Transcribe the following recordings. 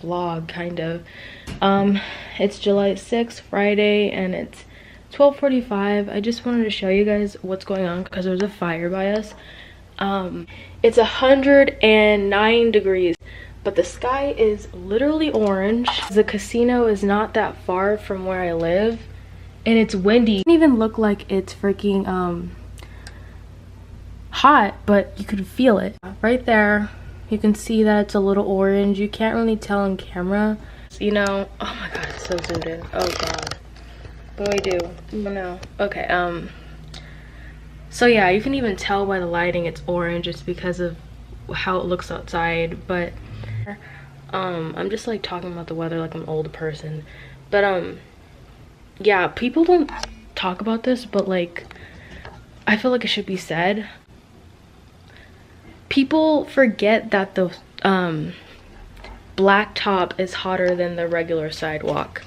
vlog, kind of. It's July 6th, Friday, and it's 12:45. I just wanted to show you guys what's going on because there's a fire by us. It's 109 degrees, but the sky is literally orange. The casino is not that far from where I live, and it's windy. It doesn't even look like it's freaking hot, but you could feel it right there. You can see that it's a little orange. You can't really tell on camera, you know. Oh my god, it's so zoomed in. Oh god, what do I do? Oh no. Okay, so yeah, you can even tell by the lighting it's orange. It's because of how it looks outside. But I'm just like talking about the weather like I'm an old person. But yeah, people don't talk about this, but like I feel like it should be said. People forget that the blacktop is hotter than the regular sidewalk,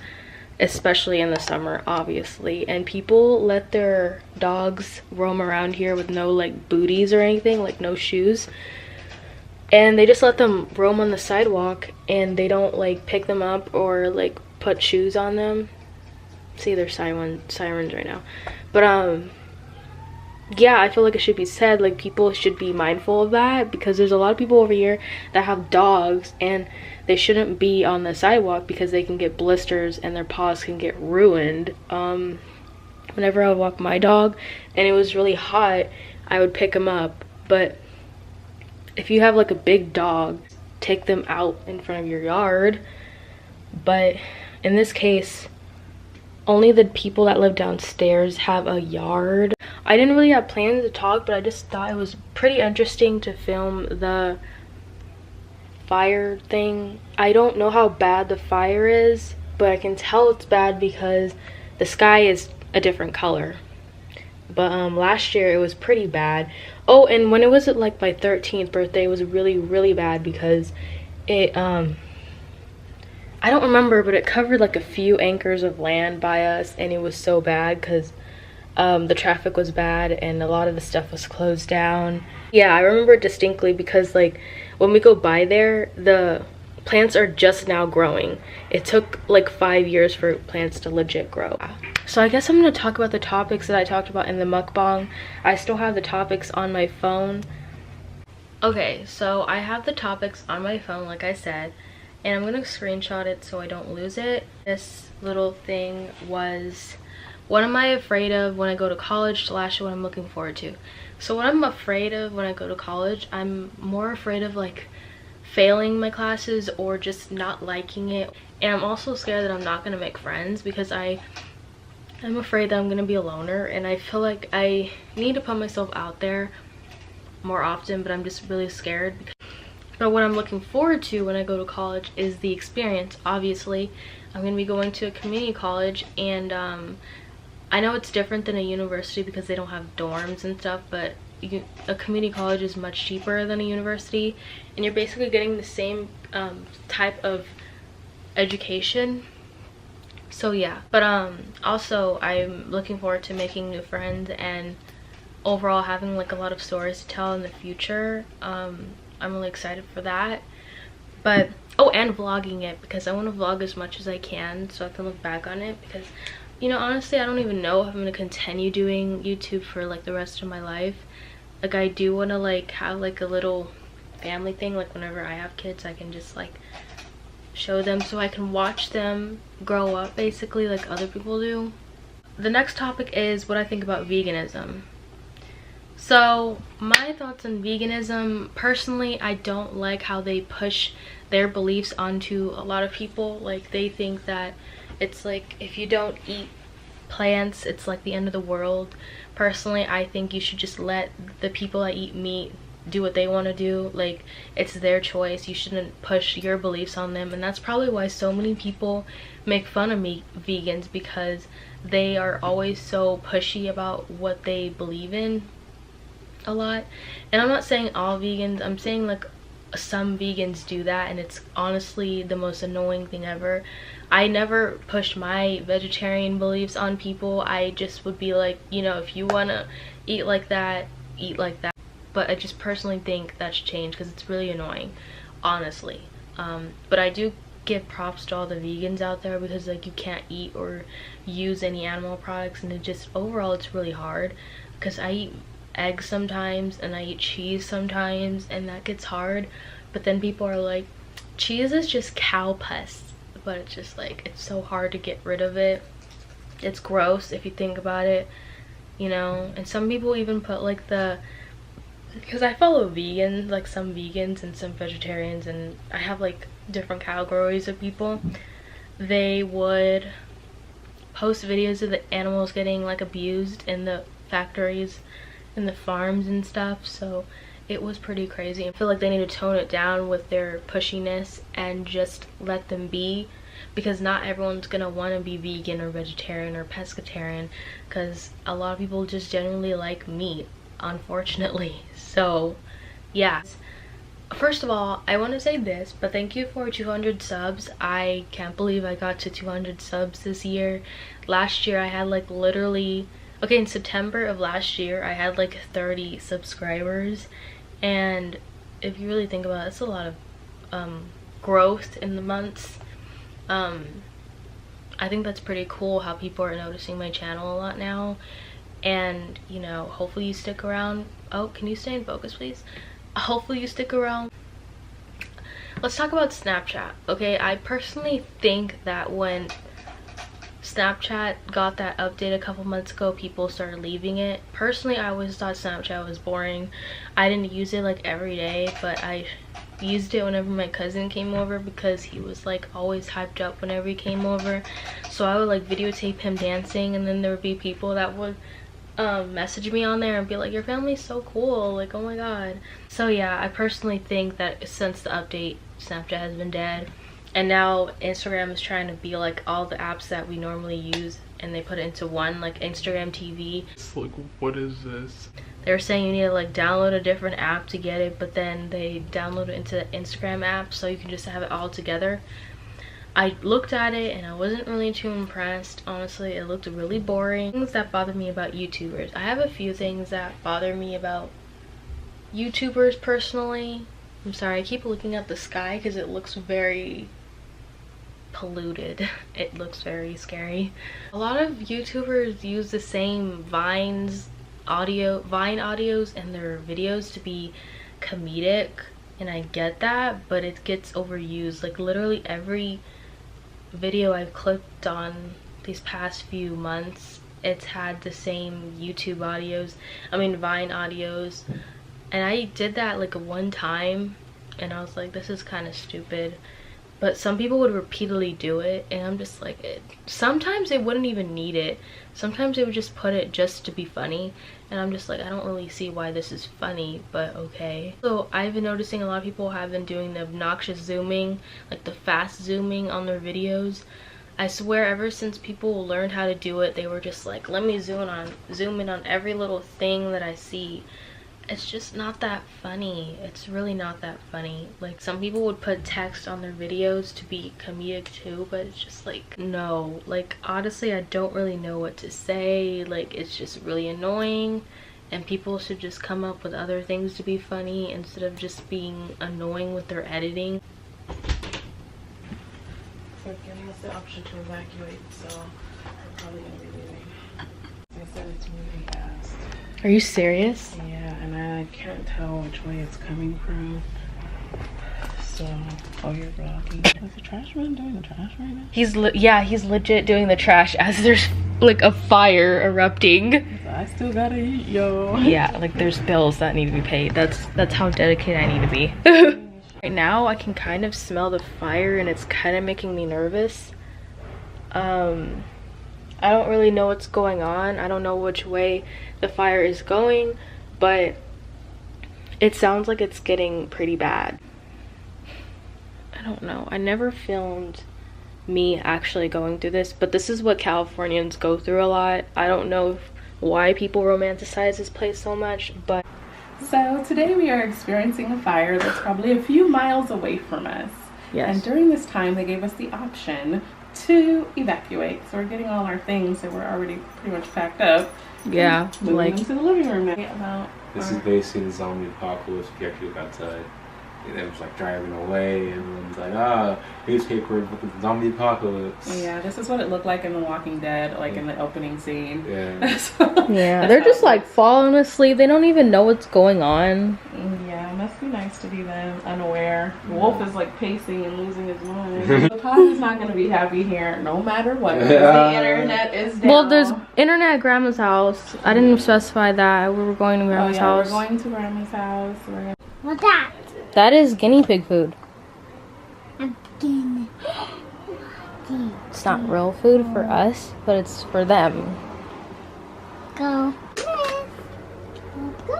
especially in the summer, obviously. And people let their dogs roam around here with no like booties or anything, like no shoes, and they just let them roam on the sidewalk, and they don't like pick them up or like put shoes on them. See, there's sirens right now. But yeah, I feel like it should be said, like people should be mindful of that, because there's a lot of people over here that have dogs and they shouldn't be on the sidewalk because they can get blisters and their paws can get ruined. Whenever I would walk my dog and it was really hot, I would pick him up. But if you have like a big dog, take them out in front of your yard. But in this case, only the people that live downstairs have a yard. I didn't really have plans to talk, but I just thought it was pretty interesting to film the fire thing. I don't know how bad the fire is, but I can tell it's bad because the sky is a different color. But last year it was pretty bad. Oh, and when it was like my 13th birthday, it was really bad because it I don't remember, but it covered like a few acres of land by us, and it was so bad because the traffic was bad and a lot of the stuff was closed down. Yeah, I remember it distinctly because like when we go by there, the plants are just now growing. It took like 5 years for plants to legit grow. So I guess I'm going to talk about the topics that I talked about in the mukbang. I still have the topics on my phone. Okay, so I have the topics on my phone, like I said, and I'm going to screenshot it so I don't lose it. This little thing was, what am I afraid of when I go to college / what I'm looking forward to. So what I'm afraid of when I go to college, I'm more afraid of like failing my classes or just not liking it. And I'm also scared that I'm not going to make friends because I'm afraid that I'm going to be a loner, and I feel like I need to put myself out there more often, but I'm just really scared. But what I'm looking forward to when I go to college is the experience. Obviously, I'm going to be going to a community college, and I know it's different than a university because they don't have dorms and stuff, but a community college is much cheaper than a university, and you're basically getting the same type of education. So yeah, but also I'm looking forward to making new friends and overall having like a lot of stories to tell in the future. I'm really excited for that. But oh, and vlogging it, because I want to vlog as much as I can so I can look back on it, because you know, honestly, I don't even know if I'm going to continue doing YouTube for like the rest of my life. Like I do want to like have like a little family thing, like whenever I have kids I can just like show them so I can watch them grow up basically like other people do. The next topic is what I think about veganism. So my thoughts on veganism, personally, I don't like how they push their beliefs onto a lot of people. Like they think that it's like if you don't eat plants it's like the end of the world. Personally, I think you should just let the people that eat meat do what they want to do. Like it's their choice. You shouldn't push your beliefs on them, and that's probably why so many people make fun of me vegans, because they are always so pushy about what they believe in a lot. And I'm not saying all vegans, I'm saying like some vegans do that, and it's honestly the most annoying thing ever. I never pushed my vegetarian beliefs on people. I just would be like, you know, if you want to eat like that, eat like that. But I just personally think that should change because it's really annoying, honestly. But I do give props to all the vegans out there, because like you can't eat or use any animal products, and it just overall it's really hard, because I eat eggs sometimes and I eat cheese sometimes, and that gets hard. But then people are like, cheese is just cow pus, but it's just like, it's so hard to get rid of it. It's gross if you think about it, you know. And some people even put like because I follow vegans, like some vegans and some vegetarians, and I have like different categories of people. They would post videos of the animals getting like abused in the factories and the farms and stuff, so it was pretty crazy. I feel like they need to tone it down with their pushiness and just let them be, because not everyone's gonna want to be vegan or vegetarian or pescatarian, because a lot of people just generally like meat, unfortunately. So yeah, first of all, I want to say this, but thank you for 200 subs. I can't believe I got to 200 subs this year. Last year I had like literally, okay, in September of last year I had like 30 subscribers, and if you really think about it, it's a lot of growth in the months. I think that's pretty cool how people are noticing my channel a lot now, and you know, hopefully you stick around. Oh, can you stay in focus please? Hopefully you stick around. Let's talk about Snapchat. Okay, I personally think that when Snapchat got that update a couple months ago, people started leaving it. Personally, I always thought Snapchat was boring. I didn't use it like every day, but I used it whenever my cousin came over, because he was like always hyped up whenever he came over. So I would like videotape him dancing, and then there would be people that would message me on there and be like, your family's so cool, like oh my god. So yeah, I personally think that since the update, Snapchat has been dead, and now Instagram is trying to be like all the apps that we normally use, and they put it into one, like Instagram TV. It's like, what is this? They're saying you need to like download a different app to get it, but then they download it into the Instagram app so you can just have it all together. I looked at it and I wasn't really too impressed, honestly. It looked really boring. Things that bother me about YouTubers. I have a few things that bother me about YouTubers personally. I'm sorry, I keep looking at the sky because it looks very polluted. It looks very scary. A lot of YouTubers use the same Vine audios in their videos to be comedic, and I get that, but it gets overused. Like literally every video I've clicked on these past few months, it's had the same Vine audios, and I did that like one time and I was like, this is kind of stupid. But some people would repeatedly do it, and I'm just like, sometimes they wouldn't even need it. Sometimes they would just put it just to be funny, and I'm just like, I don't really see why this is funny, but okay. So I've been noticing a lot of people have been doing the obnoxious zooming, like the fast zooming on their videos. I swear ever since people learned how to do it, they were just like, let me zoom in on every little thing that I see. It's just not that funny. It's really not that funny. Like, some people would put text on their videos to be comedic too, but it's just like, no. Like, honestly, I don't really know what to say. Like, it's just really annoying, and people should just come up with other things to be funny instead of just being annoying with their editing. So it giving us the option to evacuate, so we're probably gonna be leaving. They said it's moving fast. Are you serious? Yeah, and I can't tell which way it's coming from. So, oh, you're vlogging. Is the trash man doing the trash right now? He's legit doing the trash as there's like a fire erupting. I still gotta eat, yo. Yeah, like there's bills that need to be paid. That's how dedicated I need to be. Right now I can kind of smell the fire, and it's kind of making me nervous. I don't really know what's going on. I don't know which way the fire is going, but it sounds like it's getting pretty bad. I don't know. I never filmed me actually going through this, but this is what Californians go through a lot. I don't know why people romanticize this place so much, but... So today we are experiencing a fire that's probably a few miles away from us. Yes. And during this time, they gave us the option to evacuate. So we're getting all our things that were already pretty much packed up. Yeah, moving them to the living room now. This is basically the zombie apocalypse if you actually look outside. And it was like driving away, and it was like, ah, he's here for the zombie apocalypse. Yeah, this is what it looked like in The Walking Dead, like in the opening scene. Yeah. Yeah, they're just like falling asleep. They don't even know what's going on. Yeah, it must be nice to be them, unaware. Wolf is like pacing and losing his mind. Pop is not going to be happy here, no matter what. The internet is down. Well, there's internet at Grandma's house. I didn't specify that. We were going to Grandma's house. We're going to Grandma's house. What's that? That is guinea pig food. Again. It's not real food for us, but it's for them. Go. Let's go.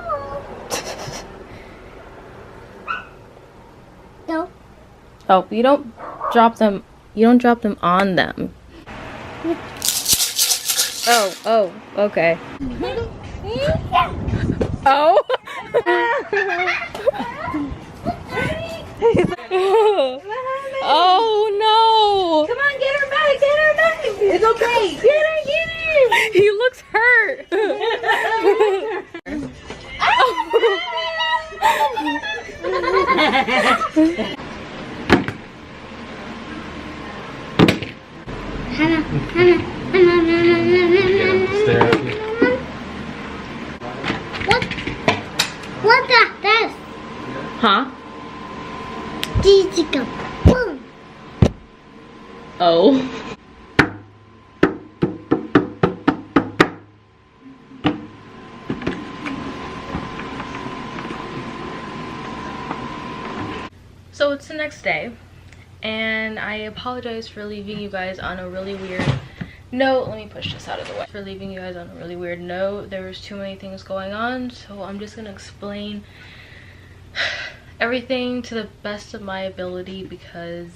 Go. Oh, you don't drop them. You don't drop them on them. Oh, okay. Oh. Oh no! Come on, get her back, get her back. It's okay. Get her. He looks hurt. What the? This? Huh? Jessica. Boom. Oh. So it's the next day, and I apologize for leaving you guys on a really weird note. Let me push this out of the way. For leaving you guys on a really weird note. There was too many things going on, so I'm just gonna explain everything to the best of my ability, because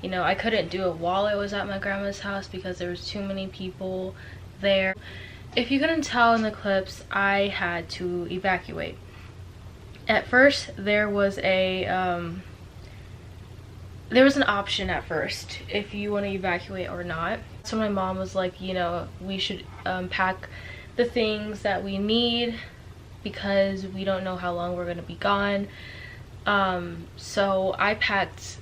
you know I couldn't do it while I was at my grandma's house because there was too many people there. If you couldn't tell in the clips, I had to evacuate. At first there was an option at first if you want to evacuate or not. So my mom was like, you know, we should pack the things that we need because we don't know how long we're going to be gone. So I packed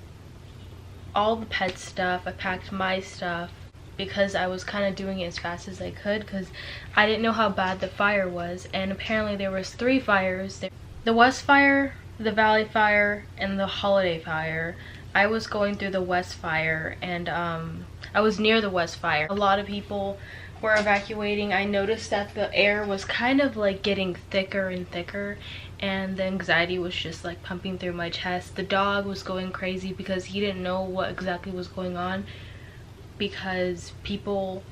all the pet stuff. I packed my stuff because I was kind of doing it as fast as I could because I didn't know how bad the fire was. And apparently there was 3 fires. The West Fire, the Valley Fire, and the Holiday Fire. I was going through the West Fire, and I was near the West Fire. A lot of people were evacuating. I noticed that the air was kind of like getting thicker and thicker, and the anxiety was just like pumping through my chest. The dog was going crazy because he didn't know what exactly was going on, because people,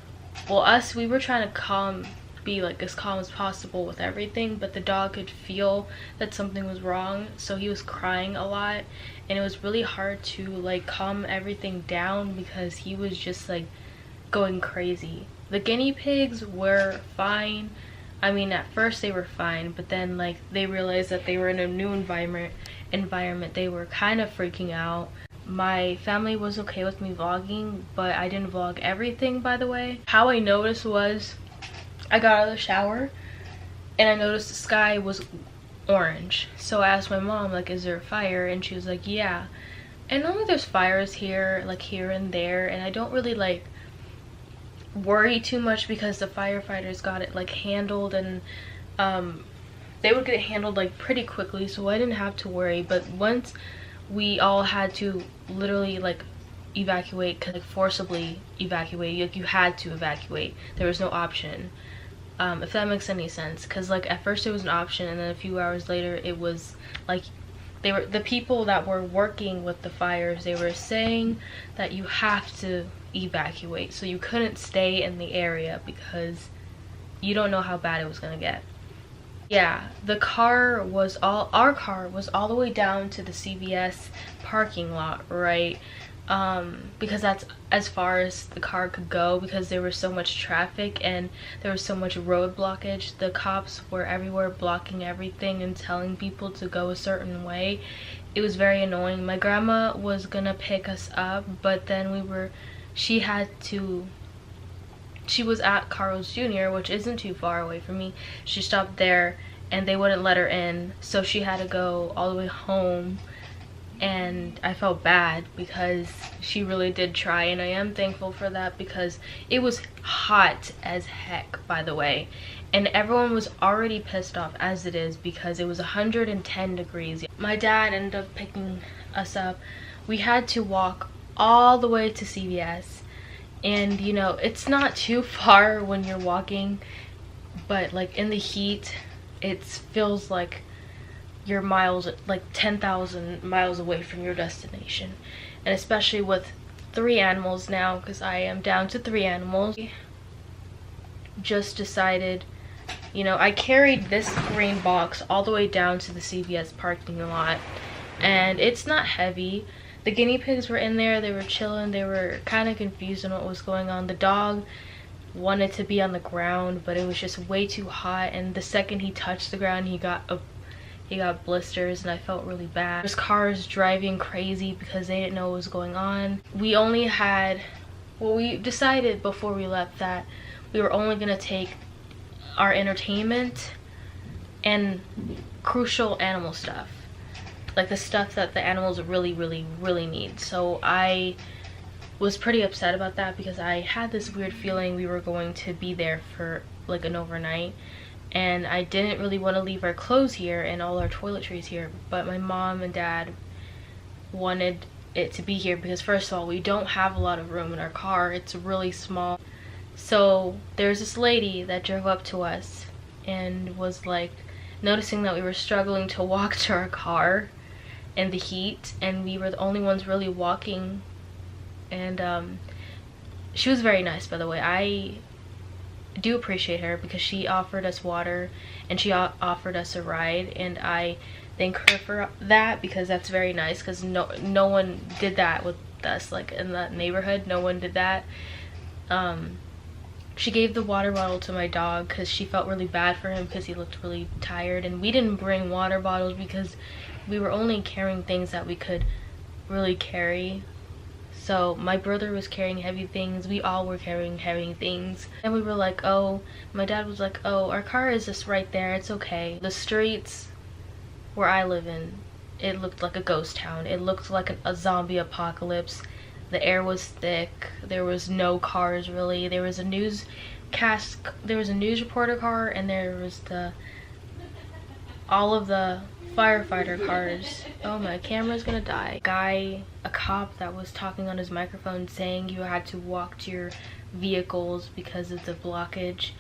well, us, we were trying to be like as calm as possible with everything, but the dog could feel that something was wrong, so he was crying a lot, and it was really hard to like calm everything down because he was just like going crazy. The guinea pigs were fine. I mean, at first they were fine, but then like they realized that they were in a new environment. They were kind of freaking out. My family was okay with me vlogging, but I didn't vlog everything, by the way. How I noticed was I got out of the shower and I noticed the sky was orange. So I asked my mom, like, is there a fire? And she was like, yeah. And normally there's fires here, like here and there, and I don't really like worry too much because the firefighters got it like handled, and they would get it handled like pretty quickly, so I didn't have to worry. But once we all had to literally like evacuate, like forcibly evacuate, like you had to evacuate, there was no option. If that makes any sense, because like at first it was an option, and then a few hours later it was like the people that were working with the fires, they were saying that you have to evacuate, so you couldn't stay in the area because you don't know how bad it was gonna get. Yeah, our car was all the way down to the CVS parking lot, right? Because that's as far as the car could go, because there was so much traffic and there was so much road blockage. The cops were everywhere blocking everything and telling people to go a certain way. It was very annoying. My grandma was gonna pick us up, but then she was at Carl's Jr., which isn't too far away from me. She stopped there and they wouldn't let her in, so she had to go all the way home and I felt bad because she really did try, and I am thankful for that because it was hot as heck, by the way, and everyone was already pissed off as it is because it was 110 degrees. My dad ended up picking us up. We had to walk all the way to CVS, and you know, it's not too far when you're walking, but like in the heat it feels like you're miles, like 10,000 miles away from your destination. And especially with 3 animals now, because I am down to 3 animals. Just decided, you know, I carried this green box all the way down to the CVS parking lot, and it's not heavy. The guinea pigs were in there, they were chilling, they were kind of confused on what was going on. The dog wanted to be on the ground, but it was just way too hot, and the second he touched the ground he got blisters, and I felt really bad. There's cars driving crazy because they didn't know what was going on. We only had, well, we decided before we left that we were only gonna take our entertainment and crucial animal stuff, like the stuff that the animals really need. So I was pretty upset about that because I had this weird feeling we were going to be there for like an overnight, and I didn't really want to leave our clothes here and all our toiletries here, but my mom and dad wanted it to be here because first of all, we don't have a lot of room in our car. It's really small. So there's this lady that drove up to us and was like noticing that we were struggling to walk to our car in the heat, and we were the only ones really walking, and she was very nice, by the way. I do appreciate her because she offered us water and she offered us a ride, and I thank her for that because that's very nice, because no one did that with us, like in that neighborhood. No one did that. She gave the water bottle to my dog because she felt really bad for him because he looked really tired, and we didn't bring water bottles because we were only carrying things that we could really carry. So my brother was carrying heavy things, we all were carrying heavy things, and we were like, oh, my dad was like, oh, our car is just right there, it's okay. The streets where I live in, it looked like a ghost town. It looked like a zombie apocalypse. The air was thick, there was no cars really. There was a news reporter car, and there was all of the firefighter cars. Oh, my camera's gonna die. A cop that was talking on his microphone saying you had to walk to your vehicles because of the blockage,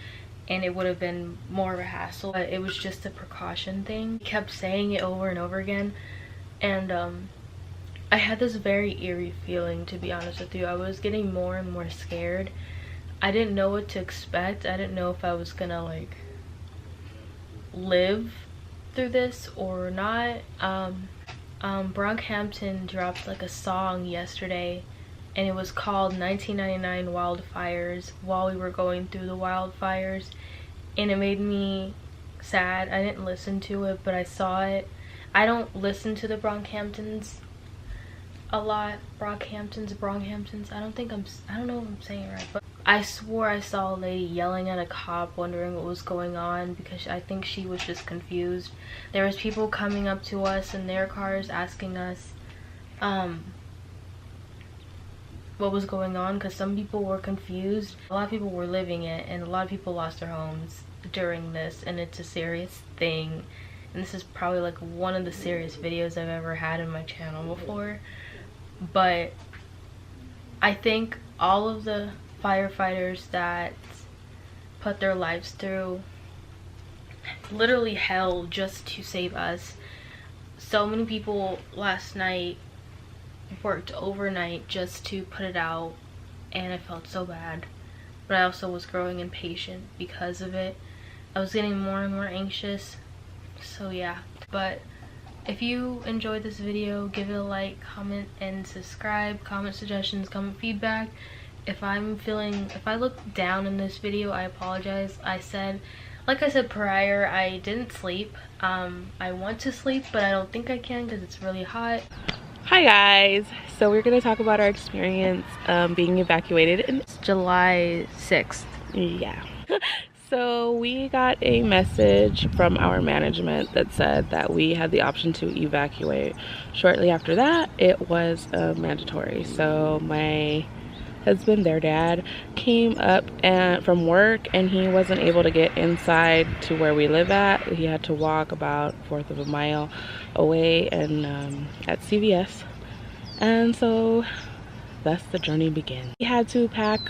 and it would have been more of a hassle, but it was just a precaution thing. He kept saying it over and over again, and I had this very eerie feeling, to be honest with you. I was getting more and more scared. I didn't know what to expect. I didn't know if I was gonna like live through this or not. Brockhampton dropped like a song yesterday, and it was called 1999 Wildfires, while we were going through the wildfires, and it made me sad. I didn't listen to it, but I saw it. I don't listen to the Brockhamptons a lot. Brockhamptons, I don't know if I'm saying it right, but I swore I saw a lady yelling at a cop, wondering what was going on, because I think she was just confused. There was people coming up to us in their cars asking us what was going on, because some people were confused. A lot of people were living it, and a lot of people lost their homes during this, and it's a serious thing. And this is probably like one of the serious videos I've ever had in my channel before. But I think all of the firefighters that put their lives through literally hell just to save us. So many people last night worked overnight just to put it out, and I felt so bad, but I also was growing impatient because of it. I was getting more and more anxious. So yeah, but if you enjoyed this video, give it a like, comment, and subscribe. Comment suggestions, comment feedback. If I look down in this video, I apologize. Like I said prior, I didn't sleep. I want to sleep, but I don't think I can because it's really hot. Hi guys, so we're gonna talk about our experience being evacuated. It's July 6th. Yeah. So we got a message from our management that said that we had the option to evacuate. Shortly after that, it was mandatory. So my husband, their dad, came up from work, and he wasn't able to get inside to where we live at. He had to walk about a fourth of a mile away and at CVS. And so thus the journey begins. We had to pack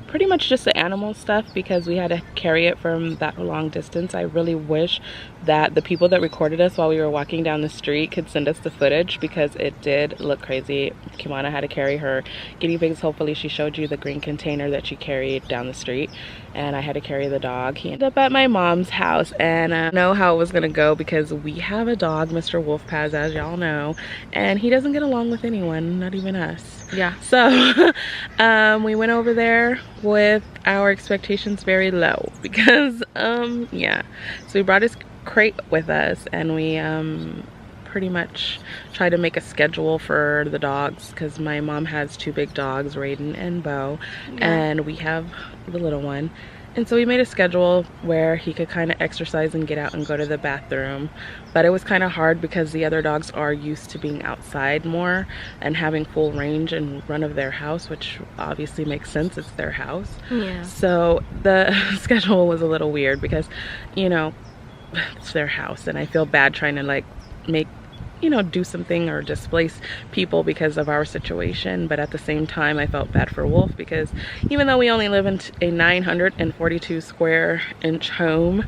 pretty much just the animal stuff because we had to carry it from that long distance. I really wish that the people that recorded us while we were walking down the street could send us the footage, because it did look crazy. Kimana had to carry her guinea pigs. Hopefully she showed you the green container that she carried down the street, and I had to carry the dog. He ended up at my mom's house, and I know how it was gonna go because we have a dog, Mr. Wolfpaz, as y'all know, and he doesn't get along with anyone, not even us. Yeah. So we went over there with our expectations very low because yeah. So we brought his crate with us, and we pretty much tried to make a schedule for the dogs because my mom has two big dogs, Raiden and Bo, and we have the little one. And so we made a schedule where he could kind of exercise and get out and go to the bathroom. But it was kind of hard because the other dogs are used to being outside more and having full range and run of their house, which obviously makes sense. It's their house. Yeah. So the schedule was a little weird because, you know, it's their house, and I feel bad trying to like make, you know, do something or displace people because of our situation. But at the same time, I felt bad for Wolf because even though we only live in a 942 square inch home,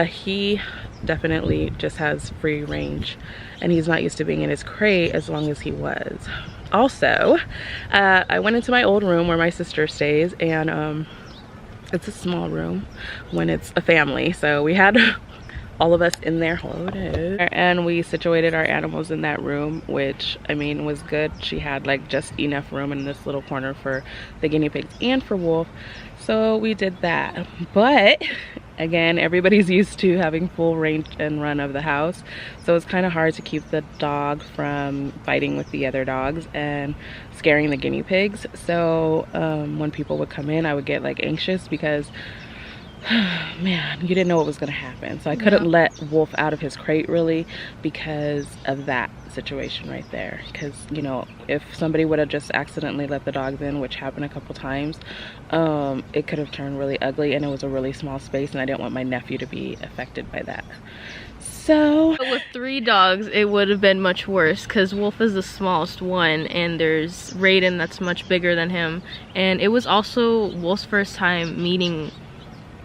he definitely just has free range, and he's not used to being in his crate as long as he was. Also, I went into my old room where my sister stays, and it's a small room when it's a family, so we had all of us in there, and we situated our animals in that room, which I mean was good. She had like just enough room in this little corner for the guinea pigs and for Wolf, so we did that. But again, everybody's used to having full range and run of the house, so it's kind of hard to keep the dog from fighting with the other dogs and scaring the guinea pigs. So when people would come in, I would get like anxious because man, you didn't know what was going to happen. So I couldn't let Wolf out of his crate really because of that situation right there. Because, you know, if somebody would have just accidentally let the dogs in, which happened a couple times, it could have turned really ugly, and it was a really small space, and I didn't want my nephew to be affected by that. So with 3 dogs, it would have been much worse because Wolf is the smallest one, and there's Raiden that's much bigger than him. And it was also Wolf's first time meeting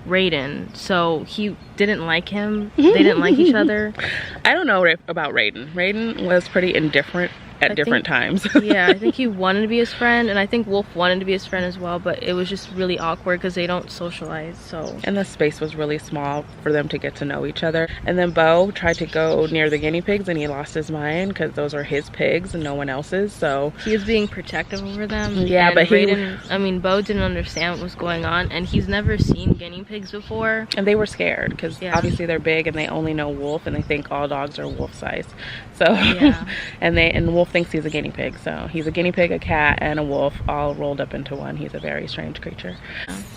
Raiden, so he didn't like him. They didn't like each other. I don't know about Raiden. Raiden was pretty indifferent at different times. Yeah, I think he wanted to be his friend, and I think Wolf wanted to be his friend as well, but it was just really awkward because they don't socialize. So, and the space was really small for them to get to know each other. And then Bo tried to go near the guinea pigs, and he lost his mind because those are his pigs and no one else's. So he was being protective over them. Yeah, but Bo didn't understand what was going on, and he's never seen guinea pigs before, and they were scared because obviously they're big and they only know Wolf, and they think all dogs are Wolf size. So and Wolf thinks he's a guinea pig, so he's a guinea pig, a cat, and a wolf all rolled up into one. He's a very strange creature.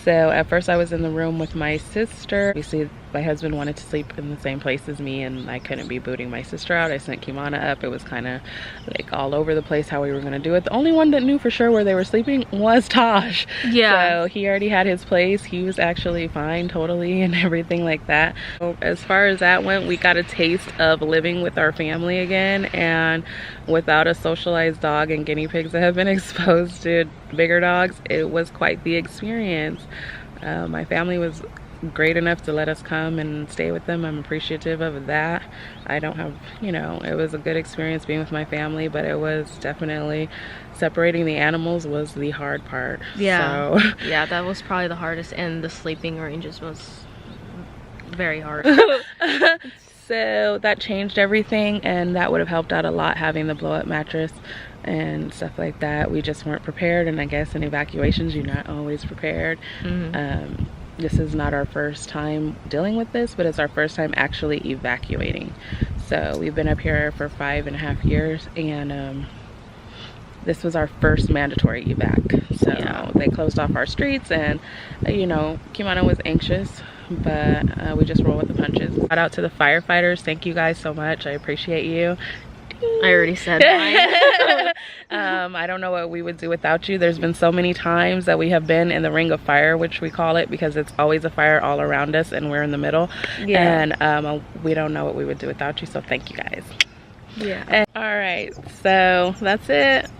So at first I was in the room with my sister. Obviously my husband wanted to sleep in the same place as me, and I couldn't be booting my sister out. I sent Kimana up. It was kind of like all over the place how we were going to do it. The only one that knew for sure where they were sleeping was Tosh. So he already had his place. He was actually fine totally and everything like that. So as far as that went, we got a taste of living with our family again, and without a socialized dog and guinea pigs that have been exposed to bigger dogs, it was quite the experience. My family was great enough to let us come and stay with them. I'm appreciative of that. I don't have, you know, it was a good experience being with my family, but it was definitely separating the animals was the hard part. Yeah. So yeah, that was probably the hardest, and the sleeping arrangements was very hard. So that changed everything, and that would have helped out a lot, having the blow-up mattress and stuff like that. We just weren't prepared, and I guess in evacuations you're not always prepared. This is not our first time dealing with this, but it's our first time actually evacuating. So we've been up here for 5.5 years, and this was our first mandatory evac. So they closed off our streets, and you know, Kimana was anxious, but we just roll with the punches. Shout out to the firefighters. Thank you guys so much. I appreciate you. I already said mine. I don't know what we would do without you. There's been so many times that we have been in the ring of fire, which we call it, because it's always a fire all around us and we're in the middle. Yeah. And we don't know what we would do without you, so thank you guys. Yeah. And, all right, so that's it.